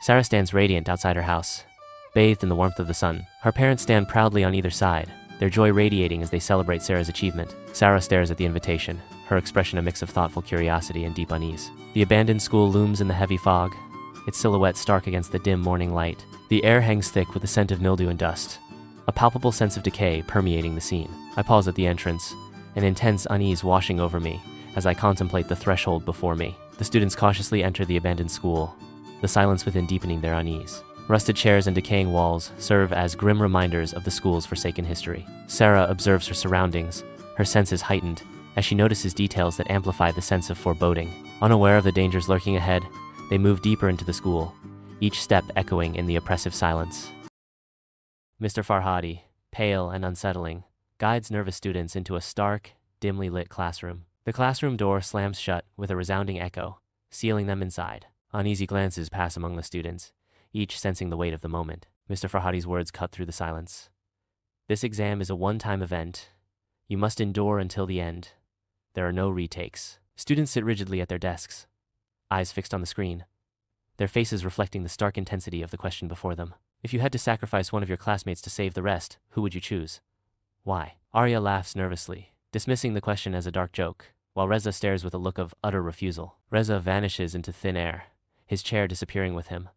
Sarah stands radiant outside her house, bathed in the warmth of the sun. Her parents stand proudly on either side, their joy radiating as they celebrate Sarah's achievement. Sarah stares at the invitation, her expression a mix of thoughtful curiosity and deep unease. The abandoned school looms in the heavy fog, its silhouette stark against the dim morning light. The air hangs thick with the scent of mildew and dust, a palpable sense of decay permeating the scene. I pause at the entrance, an intense unease washing over me as I contemplate the threshold before me. The students cautiously enter the abandoned school, the silence within deepening their unease. Rusted chairs and decaying walls serve as grim reminders of the school's forsaken history. Sarah observes her surroundings, her senses heightened, as she notices details that amplify the sense of foreboding. Unaware of the dangers lurking ahead, they move deeper into the school, each step echoing in the oppressive silence. Mr. Farhadi, pale and unsettling, guides nervous students into a stark, dimly lit classroom. The classroom door slams shut with a resounding echo, sealing them inside. Uneasy glances pass among the students, each sensing the weight of the moment. Mr. Farhadi's words cut through the silence. This exam is a one-time event. You must endure until the end. There are no retakes. Students sit rigidly at their desks, eyes fixed on the screen, their faces reflecting the stark intensity of the question before them. If you had to sacrifice one of your classmates to save the rest, who would you choose? Why? Arya laughs nervously, dismissing the question as a dark joke, while Reza stares with a look of utter refusal. Reza vanishes into thin air, his chair disappearing with him,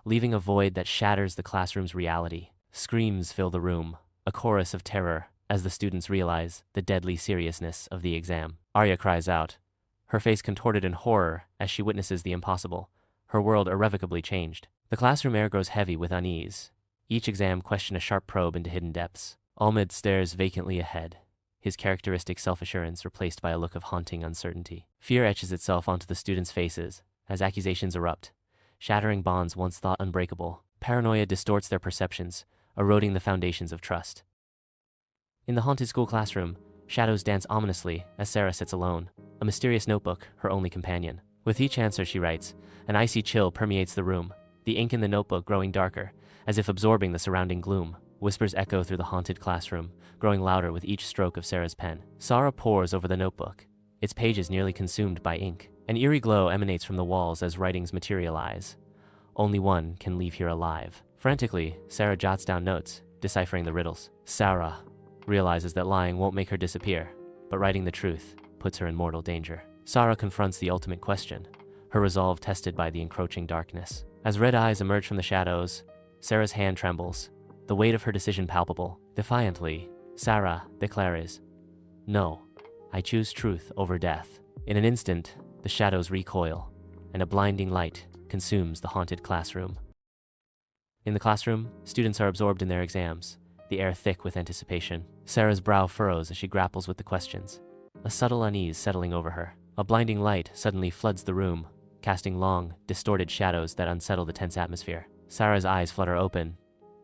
leaving a void that shatters the classroom's reality. Screams fill the room, a chorus of terror as the students realize the deadly seriousness of the exam. Arya cries out, her face contorted in horror as she witnesses the impossible, her world irrevocably changed. The classroom air grows heavy with unease, each exam question a sharp probe into hidden depths. Almed stares vacantly ahead, his characteristic self-assurance replaced by a look of haunting uncertainty. Fear etches itself onto the students' faces as accusations erupt, shattering bonds once thought unbreakable. Paranoia distorts their perceptions, eroding the foundations of trust. In the haunted school classroom, shadows dance ominously as Sarah sits alone, a mysterious notebook her only companion. With each answer she writes, an icy chill permeates the room, the ink in the notebook growing darker, as if absorbing the surrounding gloom. Whispers echo through the haunted classroom, growing louder with each stroke of Sarah's pen. Sarah pores over the notebook, its pages nearly consumed by ink. An eerie glow emanates from the walls as writings materialize. Only one can leave here alive. Frantically, Sarah jots down notes, deciphering the riddles. Sarah realizes that lying won't make her disappear, but writing the truth puts her in mortal danger. Sarah confronts the ultimate question, her resolve tested by the encroaching darkness. As red eyes emerge from the shadows, Sarah's hand trembles, the weight of her decision palpable. Defiantly, Sarah declares, "No, I choose truth over death." In an instant, the shadows recoil, and a blinding light consumes the haunted classroom. In the classroom, students are absorbed in their exams, the air thick with anticipation. Sarah's brow furrows as she grapples with the questions, a subtle unease settling over her. A blinding light suddenly floods the room, casting long, distorted shadows that unsettle the tense atmosphere. Sarah's eyes flutter open,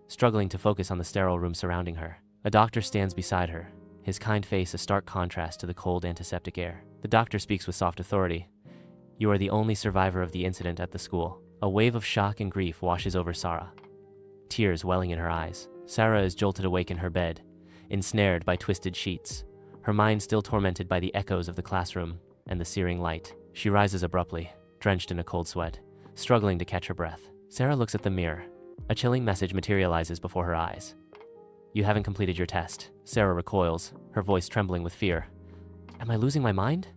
struggling to focus on the sterile room surrounding her. A doctor stands beside her, his kind face a stark contrast to the cold antiseptic air. The doctor speaks with soft authority. "You are the only survivor of the incident at the school." A wave of shock and grief washes over Sarah, tears welling in her eyes. Sarah is jolted awake in her bed, ensnared by twisted sheets, her mind still tormented by the echoes of the classroom and the searing light. She rises abruptly, drenched in a cold sweat, struggling to catch her breath. Sarah looks at the mirror. A chilling message materializes before her eyes. "You haven't completed your test." Sarah recoils, her voice trembling with fear. Am I losing my mind?